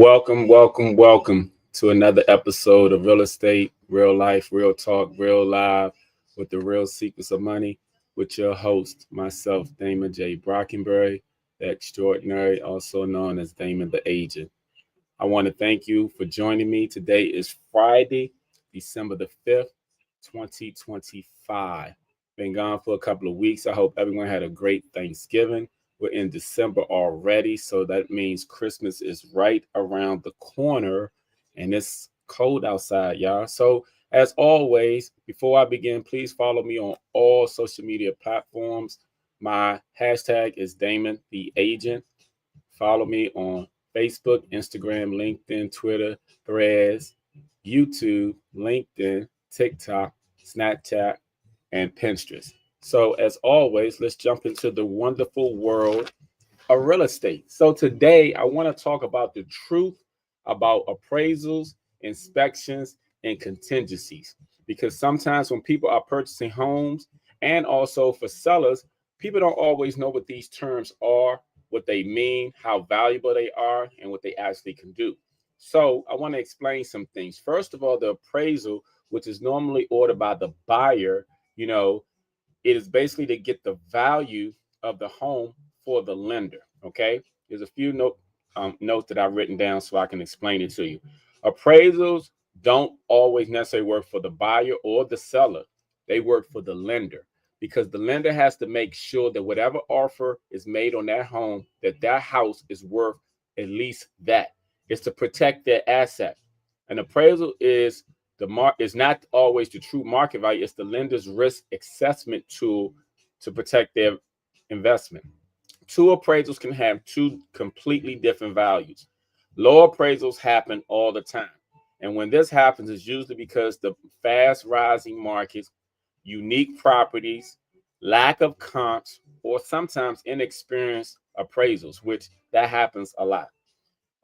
Welcome to another episode of Real Estate, Real Life, Real Talk, Real Live with the Real Secrets of Money with your host, myself, Damon J. Brockenberry, the extraordinary, also known as Damon the Agent. I want to thank you for joining me. Today is Friday, December the 5th, 2025. Been gone for a couple of weeks. I hope everyone had a great Thanksgiving. We're in December already, so that means Christmas is right around the corner, and it's cold outside, y'all. So, as always, before I begin, please follow me on all social media platforms. My hashtag is Damon the Agent. Follow me on Facebook, Instagram, LinkedIn, Twitter, Threads, YouTube, LinkedIn, TikTok, Snapchat, and Pinterest. So, as always, let's jump into the wonderful world of real estate. So, today I want to talk about the truth about appraisals, inspections, and contingencies. Because sometimes when people are purchasing homes and also for sellers, people don't always know what these terms are, what they mean, how valuable they are, and what they actually can do. So, I want to explain some things. First of all, the appraisal, which is normally ordered by the buyer, it is basically to get the value of the home for the lender. Okay, there's a few notes that I've written down so I can explain it to you. Appraisals don't always necessarily work for the buyer or the seller. They work for the lender because the lender has to make sure that whatever offer is made on that home, that house is worth at least that. It's to protect their asset. An appraisal is not always the true market value. It's the lender's risk assessment tool to protect their investment. Two appraisals can have two completely different values. Low appraisals happen all the time. And when this happens, it's usually because the fast rising markets, unique properties, lack of comps, or sometimes inexperienced appraisals, which that happens a lot.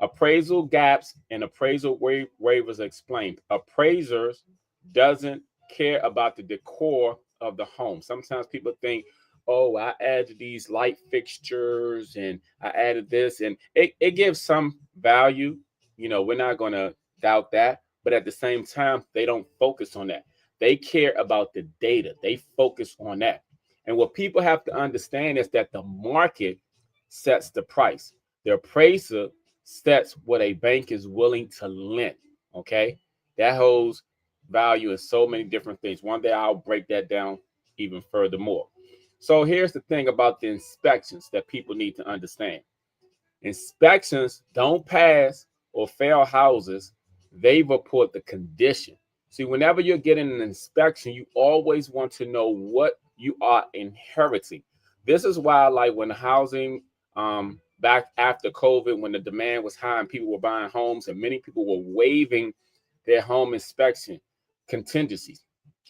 Appraisal gaps and appraisal waivers explained. Appraisers doesn't care about the decor of the home. Sometimes people think, oh, I added these light fixtures and I added this, and it gives some value. We're not going to doubt that. But at the same time, they don't focus on that. They care about the data. They focus on that. And what people have to understand is that the market sets the price. The appraiser sets what a bank is willing to lend. Okay, that holds value in so many different things. One day I'll break that down even furthermore. So here's the thing about the inspections that people need to understand. Inspections don't pass or fail houses, they report the condition. See, whenever you're getting an inspection, you always want to know what you are inheriting. This is why, like when housing back after COVID, when the demand was high and people were buying homes, and many people were waiving their home inspection contingencies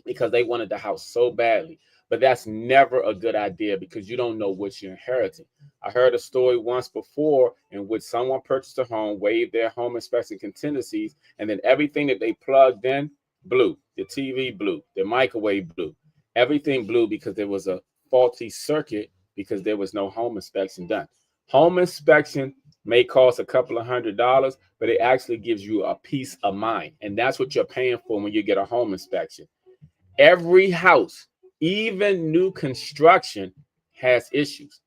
because they wanted the house so badly. But that's never a good idea because you don't know what you're inheriting. I heard a story once before in which someone purchased a home, waived their home inspection contingencies, and then everything that they plugged in blew. The TV blew, the microwave blew, everything blew because there was a faulty circuit because there was no home inspection done. Home inspection may cost a couple of $100s, but it actually gives you a peace of mind. And that's what you're paying for when you get a home inspection. Every house, even new construction, has issues.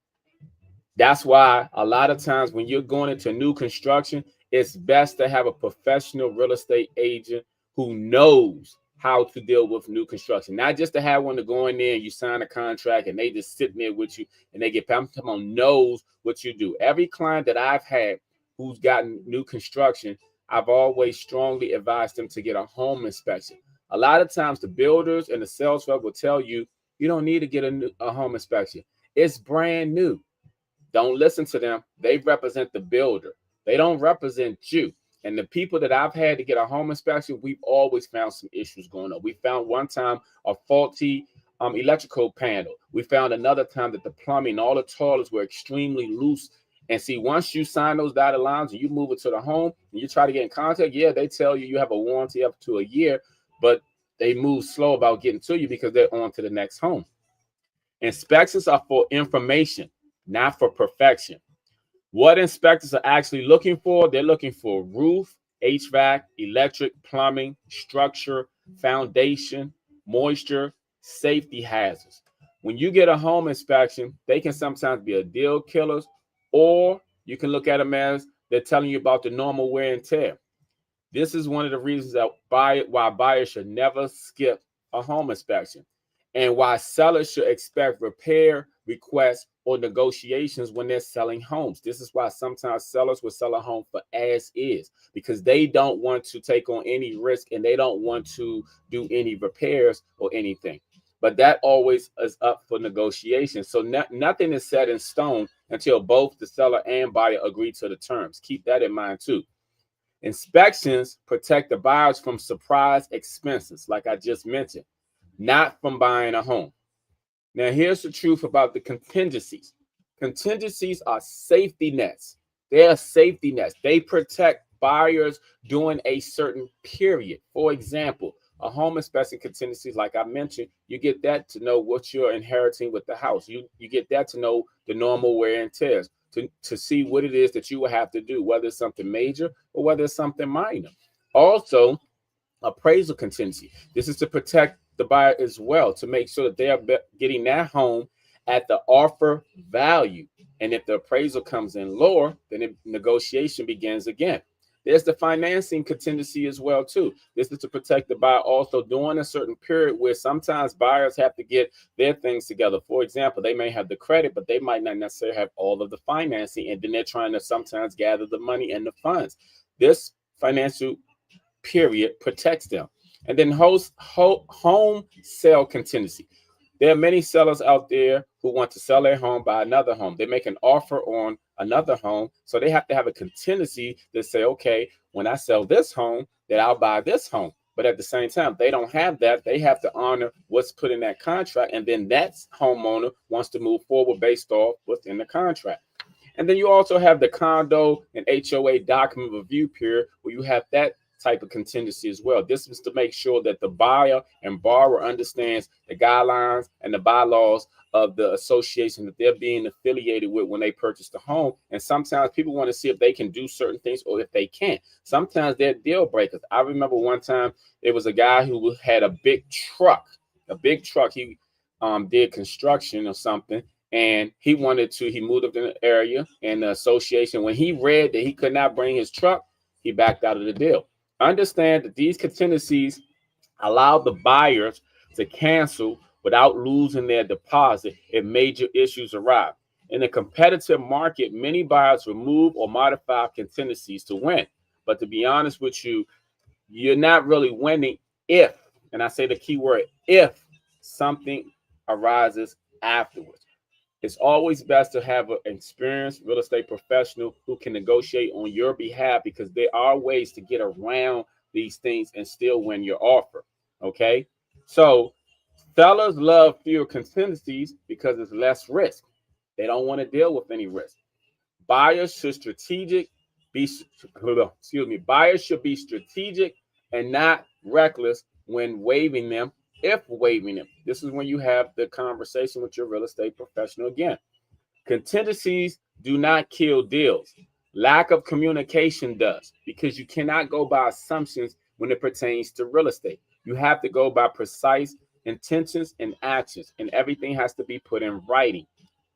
That's why a lot of times when you're going into new construction, it's best to have a professional real estate agent who knows how to deal with new construction. Not just to have one to go in there and you sign a contract and they just sitting there with you and they get paid. I'm talking about knows what you do. Every client that I've had who's gotten new construction, I've always strongly advised them to get a home inspection. A lot of times the builders and the sales rep will tell you, you don't need to get a home inspection. It's brand new. Don't listen to them. They represent the builder. They don't represent you. And the people that I've had to get a home inspection, we've always found some issues going on. We found one time a faulty electrical panel. We found another time that the plumbing, all the toilets were extremely loose. And see, once you sign those dotted lines and you move it to the home and you try to get in contact, yeah, they tell you you have a warranty up to a year, but they move slow about getting to you because they're on to the next home. Inspections are for information, not for perfection. What inspectors are actually looking for, they're looking for roof, HVAC, electric, plumbing, structure, foundation, moisture, safety hazards. When you get a home inspection, they can sometimes be a deal killers, or you can look at them as they're telling you about the normal wear and tear. This is one of the reasons that why buyers should never skip a home inspection, and why sellers should expect repair requests or negotiations when they're selling homes. This is why sometimes sellers will sell a home for as is, because they don't want to take on any risk and they don't want to do any repairs or anything. But that always is up for negotiation. So nothing is set in stone until both the seller and buyer agree to the terms. Keep that in mind too. Inspections protect the buyers from surprise expenses, like I just mentioned, not from buying a home. Now, here's the truth about the contingencies. Contingencies are safety nets. They are safety nets. They protect buyers during a certain period. For example, a home inspection contingency, like I mentioned, you get that to know what you're inheriting with the house. You get that to know the normal wear and tears, to see what it is that you will have to do, whether it's something major or whether it's something minor. Also, appraisal contingency. This is to protect the buyer as well, to make sure that they are getting that home at the offer value. And if the appraisal comes in lower, then the negotiation begins again. There's the financing contingency as well too. This is to protect the buyer also during a certain period where sometimes buyers have to get their things together. For example, they may have the credit, but they might not necessarily have all of the financing, and then they're trying to sometimes gather the money and the funds. This financial period protects them. And then home sale contingency. There are many sellers out there who want to sell their home, buy another home. They make an offer on another home, so they have to have a contingency to say, okay, when I sell this home, that I'll buy this home. But at the same time, they don't have that. They have to honor what's put in that contract, and then that homeowner wants to move forward based off what's in the contract. And then you also have the condo and HOA document review period, where you have that type of contingency as well. This is to make sure that the buyer and borrower understands the guidelines and the bylaws of the association that they're being affiliated with when they purchase the home. And sometimes people want to see if they can do certain things or if they can't. Sometimes they're deal breakers. I remember one time there was a guy who had a big truck. He did construction or something, and he moved up in the area, and the association, when he read that he could not bring his truck, he backed out of the deal. Understand that these contingencies allow the buyers to cancel without losing their deposit if major issues arise. In a competitive market, many buyers remove or modify contingencies to win. But to be honest with you, you're not really winning if, and I say the key word, if something arises afterwards. It's always best to have an experienced real estate professional who can negotiate on your behalf, because there are ways to get around these things and still win your offer. Okay. So sellers love fewer contingencies because it's less risk. They don't want to deal with any risk. Buyers should Buyers should be strategic and not reckless when waiving them, if waiving them. This is when you have the conversation with your real estate professional again. Contingencies do not kill deals. Lack of communication does, because you cannot go by assumptions when it pertains to real estate. You have to go by precise intentions and actions, and everything has to be put in writing.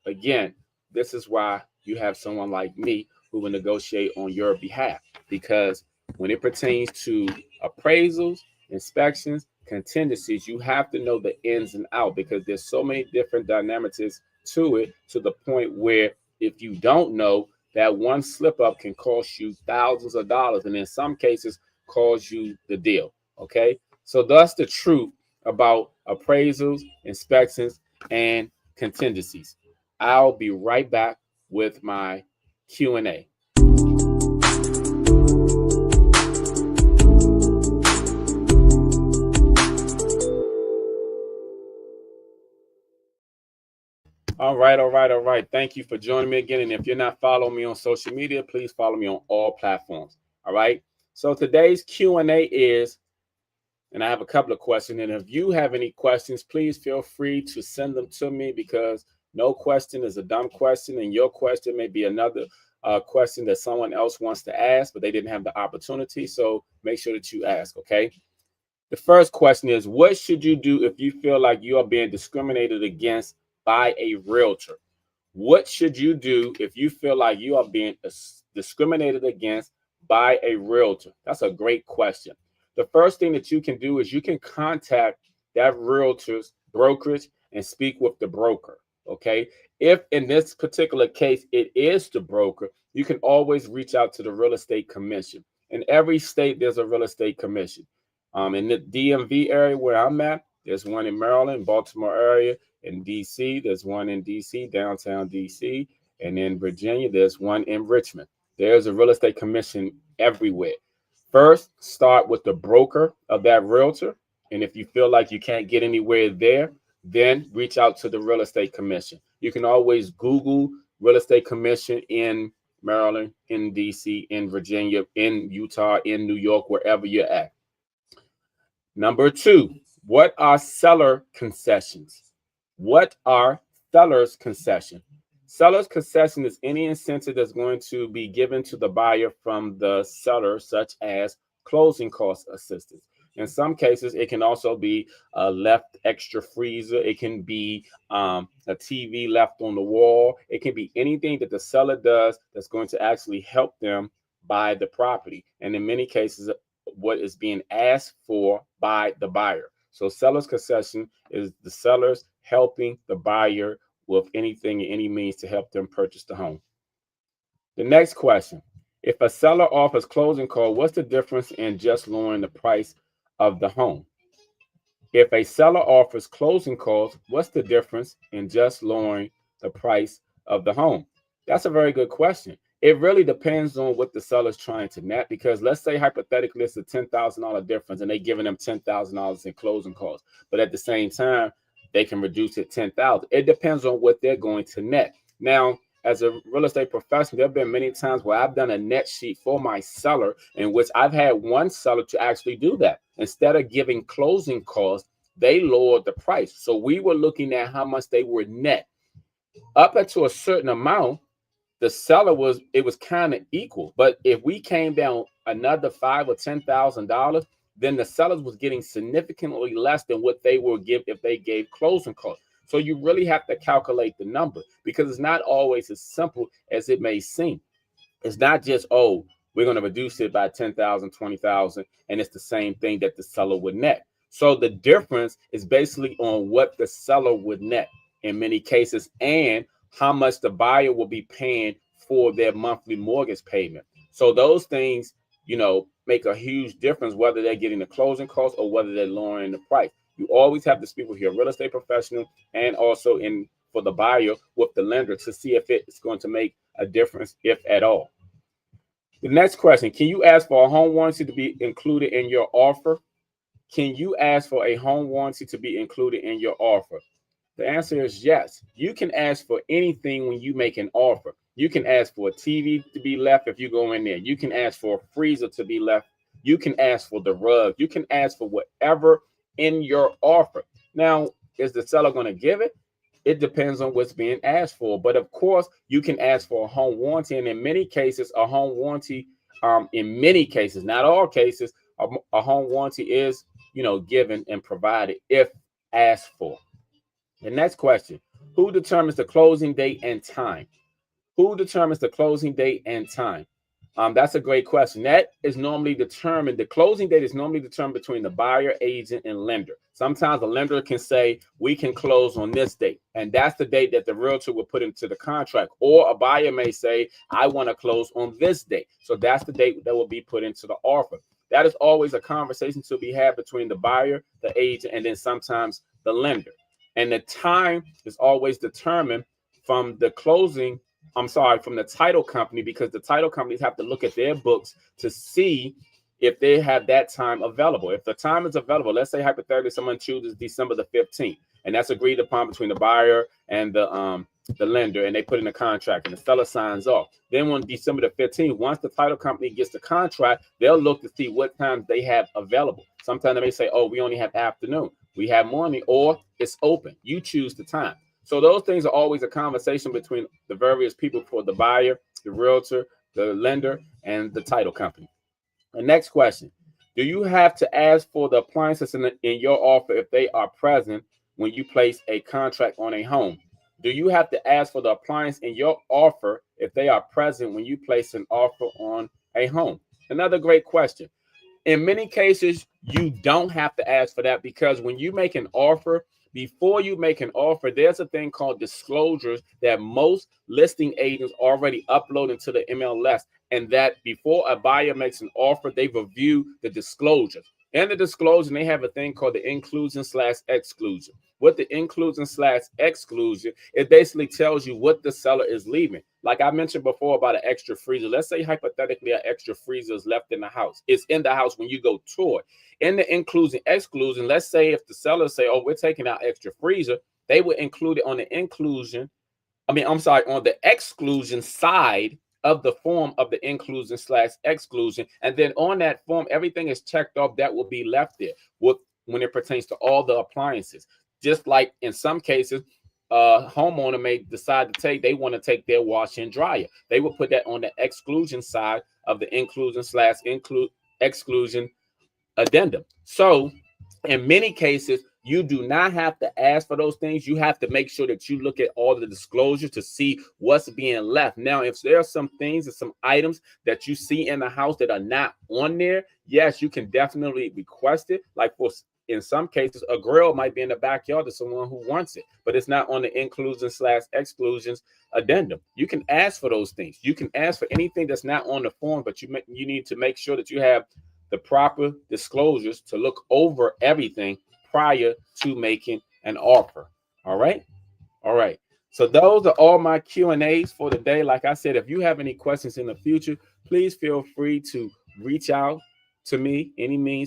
Again, this is why you have someone like me who will negotiate on your behalf, because when it pertains to appraisals, inspections, contingencies, you have to know the ins and out, because there's so many different dynamics to it, to the point where if you don't know, that one slip up can cost you thousands of dollars, and in some cases cause you the deal. Okay, so that's the truth about appraisals, inspections, and contingencies. I'll be right back with my Q&A. All right. Thank you for joining me again. And if you're not following me on social media, please follow me on all platforms. All right. So today's Q&A is, and I have a couple of questions. And if you have any questions, please feel free to send them to me, because no question is a dumb question, and your question may be another question that someone else wants to ask, but they didn't have the opportunity. So make sure that you ask, okay? The first question is, what should you do if you feel like you are being discriminated against by a realtor? What should you do if you feel like you are being discriminated against by a realtor? That's a great question. The first thing that you can do is you can contact that realtor's brokerage and speak with the broker. Okay. If in this particular case it is the broker, you can always reach out to the real estate commission. In every state, there's a real estate commission. In the DMV area where I'm at, there's one in Maryland, Baltimore area. In DC, there's one in DC, downtown DC. And in Virginia, there's one in Richmond. There's a real estate commission everywhere. First, start with the broker of that realtor. And if you feel like you can't get anywhere there, then reach out to the real estate commission. You can always Google real estate commission in Maryland, in DC, in Virginia, in Utah, in New York, wherever you're at. Number two, what are seller concessions? What are seller's concession? Seller's concession is any incentive that's going to be given to the buyer from the seller, such as closing cost assistance. In some cases, it can also be a left extra freezer. It can be a TV left on the wall. It can be anything that the seller does that's going to actually help them buy the property. And in many cases, what is being asked for by the buyer. So seller's concession is the sellers helping the buyer with anything and any means to help them purchase the home. The next question, if a seller offers closing costs, what's the difference in just lowering the price of the home? If a seller offers closing costs, what's the difference in just lowering the price of the home? That's a very good question. It really depends on what the seller's trying to net, because let's say hypothetically it's a $10,000 difference and they're giving them $10,000 in closing costs, but at the same time they can reduce it $10,000. It depends on what they're going to net. Now, as a real estate professional, there have been many times where I've done a net sheet for my seller in which I've had one seller to actually do that. Instead of giving closing costs, they lowered the price. So we were looking at how much they were net. Up until a certain amount, the seller was kind of equal. But if we came down another $5,000 or $10,000, then the sellers was getting significantly less than what they would give if they gave closing costs. So you really have to calculate the number, because it's not always as simple as it may seem. It's not just, oh, we're going to reduce it by 10,000, 20,000, and it's the same thing that the seller would net. So the difference is basically on what the seller would net in many cases, and how much the buyer will be paying for their monthly mortgage payment. So those things, make a huge difference, whether they're getting the closing costs or whether they're lowering the price. You always have to speak with your real estate professional and also for the buyer with the lender to see if it's going to make a difference, if at all. The next question, can you ask for a home warranty to be included in your offer? Can you ask for a home warranty to be included in your offer? The answer is yes. You can ask for anything when you make an offer. You can ask for a TV to be left if you go in there. You can ask for a freezer to be left. You can ask for the rug. You can ask for whatever in your offer. Now, is the seller going to give it? It depends on what's being asked for. But of course, you can ask for a home warranty. And in many cases, a home warranty, in many cases, not all cases, a home warranty is, given and provided if asked for. The next question, who determines the closing date and time? Who determines the closing date and time? That's a great question. That is normally determined. The closing date is normally determined between the buyer, agent, and lender. Sometimes the lender can say, we can close on this date. And that's the date that the realtor will put into the contract. Or a buyer may say, I want to close on this date. So that's the date that will be put into the offer. That is always a conversation to be had between the buyer, the agent, and then sometimes the lender. And the time is always determined from the from the title company, because the title companies have to look at their books to see if they have that time available. If the time is available, let's say hypothetically someone chooses December the 15th, and that's agreed upon between the buyer and the lender, and they put in a contract and the seller signs off. Then on December the 15th, once the title company gets the contract, they'll look to see what times they have available. Sometimes they may say, oh, we only have afternoon, we have morning, or it's open. You choose the time. So those things are always a conversation between the various people, for the buyer, the realtor, the lender, and the title company. The next question: do you have to ask for the appliances in your offer if they are present when you place a contract on a home? Do you have to ask for the appliance in your offer if they are present when you place an offer on a home? Another great question. In many cases, you don't have to ask for that, because when you make an offer, before you make an offer, there's a thing called disclosures that most listing agents already upload into the MLS. And that before a buyer makes an offer, they review the disclosures. And the disclosure, they have a thing called the inclusion slash exclusion. What the inclusion slash exclusion, it basically tells you what the seller is leaving. Like I mentioned before about an extra freezer. Let's say hypothetically an extra freezer is left in the house. It's in the house when you go tour. In the inclusion exclusion, let's say if the seller say, oh, we're taking out extra freezer, they would include it on the inclusion. On the exclusion side of the form of the inclusion slash exclusion. And then on that form, everything is checked off that will be left there when it pertains to all the appliances. Just like in some cases, a homeowner may decide to they want to take their wash and dryer. They will put that on the exclusion side of the inclusion slash exclusion addendum. So in many cases, you do not have to ask for those things. You have to make sure that you look at all the disclosures to see what's being left. Now, if there are some things and some items that you see in the house that are not on there, yes, you can definitely request it. Like in some cases, a grill might be in the backyard of someone who wants it, but it's not on the inclusion slash exclusions addendum. You can ask for those things. You can ask for anything that's not on the form, but you need to make sure that you have the proper disclosures to look over everything prior to making an offer. All right. So those are all my Q&As for the day. Like I said, if you have any questions in the future, please feel free to reach out to me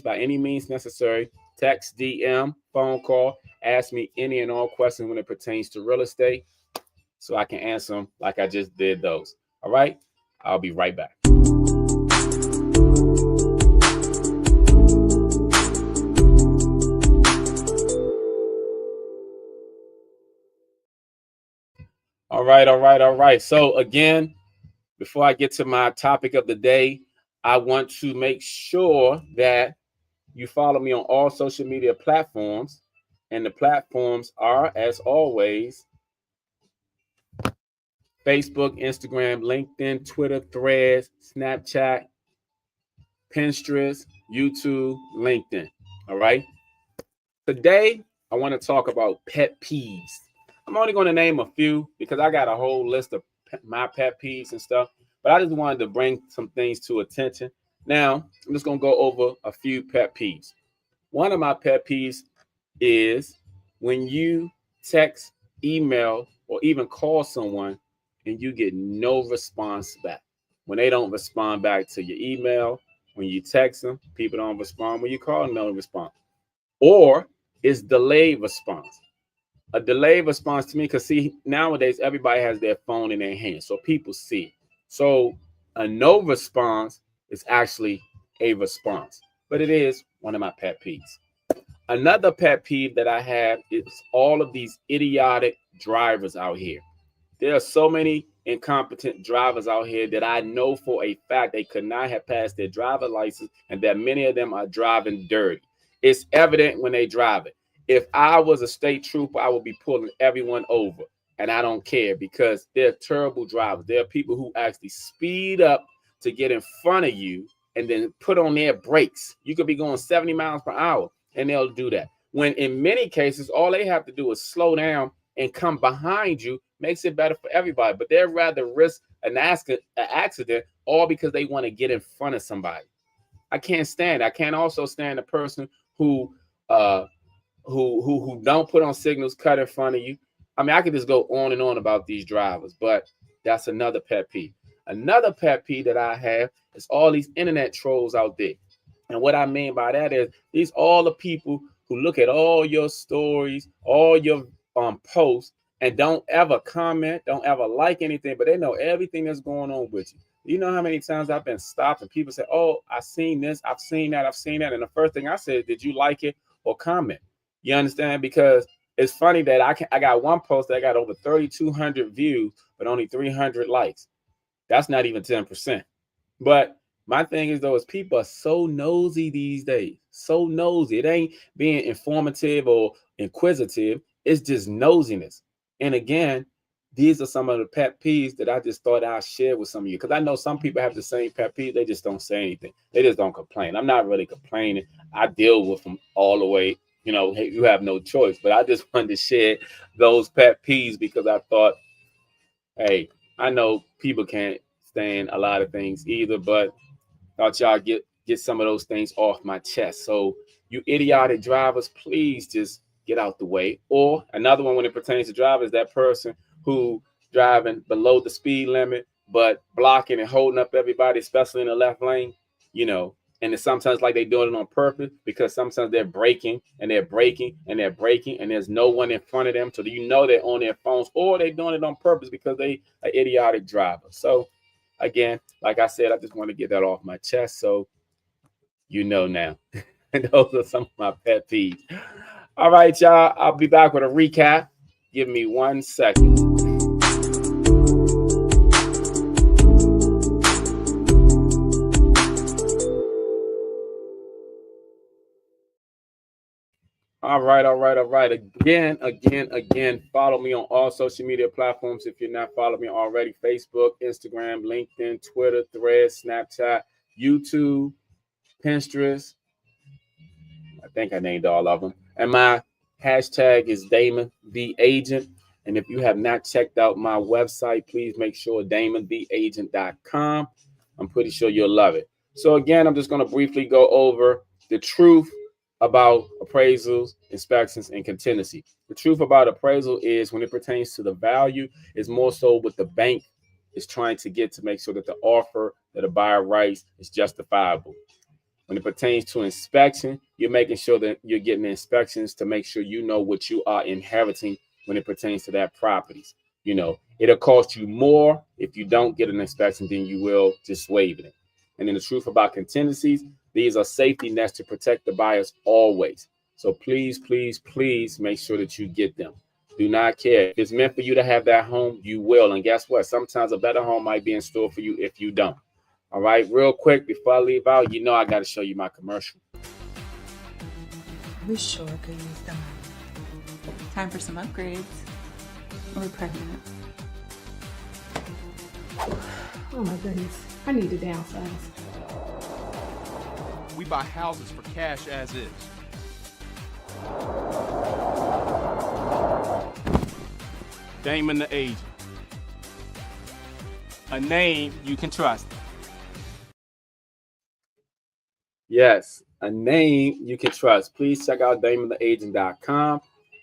by any means necessary. Text, DM, phone call, ask me any and all questions when it pertains to real estate, so I can answer them like I just did those. All right. I'll be right back. All right. So again, before I get to my topic of the day, I want to make sure that you follow me on all social media platforms. And the platforms are, as always, Facebook, Instagram, LinkedIn, Twitter, Threads, Snapchat, Pinterest, YouTube, LinkedIn. All right. Today, I want to talk about pet peeves. I'm only going to name a few because I got a whole list of my pet peeves and stuff, but I just wanted to bring some things to attention. Now, I'm just going to go over a few pet peeves. One of my pet peeves is when you text, email, or even call someone and you get no response back. When they don't respond back to your email, when you text them, people don't respond. When you call them, they don't respond. Or it's delayed response. A delayed response to me, because see, nowadays everybody has their phone in their hand, so people see it. So a no response is actually a response, but it is one of my pet peeves. Another pet peeve that I have is all of these idiotic drivers out here. There are so many incompetent drivers out here that I know for a fact they could not have passed their driver license, and that many of them are driving dirty. It's evident when they drive it. If I was a state trooper, I would be pulling everyone over, and I don't care, because they're terrible drivers. There are people who actually speed up to get in front of you and then put on their brakes. You could be going 70 miles per hour, and they'll do that. When in many cases, all they have to do is slow down and come behind you, makes it better for everybody. But they'd rather risk an accident, all because they want to get in front of somebody. I can't also stand a person who don't put on signals, cut in front of you. I mean, I could just go on and on about these drivers, but that's another pet peeve. Another pet peeve that I have is all these internet trolls out there. And what I mean by that is these all the people who look at all your stories, all your posts, and don't ever comment, don't ever like anything, but they know everything that's going on with you. You know how many times I've been stopped and people say, oh, I've seen this, I've seen that. And the first thing I said, did you like it or comment? You understand? Because it's funny that I got one post that got over 3,200 views, but only 300 likes. That's not even 10%. But my thing is though, is people are so nosy these days. So nosy. It ain't being informative or inquisitive. It's just nosiness. And again, these are some of the pet peeves that I just thought I'd share with some of you. Because I know some people have the same pet peeves. They just don't say anything. They just don't complain. I'm not really complaining. I deal with them all the way. You know, hey, you have no choice. But I just wanted to share those pet peeves because I thought, hey, I know people can't stand a lot of things either, but thought y'all get some of those things off my chest. So you idiotic drivers, please just get out the way. Or another one when it pertains to drivers, that person who driving below the speed limit, but blocking and holding up everybody, especially in the left lane, you know. And it's sometimes like they're doing it on purpose because sometimes they're braking and they're braking and they're braking and there's no one in front of them. So you know they're on their phones or they're doing it on purpose because they are idiotic drivers. So again, like I said, I just want to get that off my chest so you know now. And those are some of my pet peeves. All right, y'all. I'll be back with a recap. Give me 1 second. All right. Again, follow me on all social media platforms if you're not following me already. Facebook, Instagram, LinkedIn, Twitter, Threads, Snapchat, YouTube, Pinterest. I think I named all of them. And my hashtag is Damon the Agent. And if you have not checked out my website, please make sure DamonTheAgent.com. I'm pretty sure you'll love it. So again, I'm just going to briefly go over the truth about appraisals, inspections, and contingency. The truth about appraisal is when it pertains to the value, is more so what the bank is trying to get to make sure that the offer that a buyer writes is justifiable. When it pertains to inspection, you're making sure that you're getting the inspections to make sure you know what you are inheriting when it pertains to that properties. You know, it'll cost you more if you don't get an inspection than you will just waiving it. And then the truth about contingencies, these are safety nets to protect the buyers always. So please make sure that you get them. Do not care. If it's meant for you to have that home, you will. And guess what? Sometimes a better home might be in store for you if you don't. All right, real quick before I leave out, you know I got to show you my commercial. We sure could use the money. Time for some upgrades. We're pregnant. Oh my goodness, I need to downsize. We buy houses for cash as is. Damon the Agent. A name you can trust. Yes, a name you can trust. Please check out DamonTheAgent.com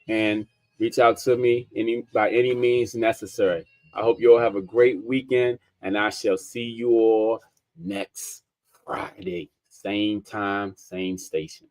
and reach out to me by any means necessary. I hope you all have a great weekend, and I shall see you all next Friday. Same time, same station.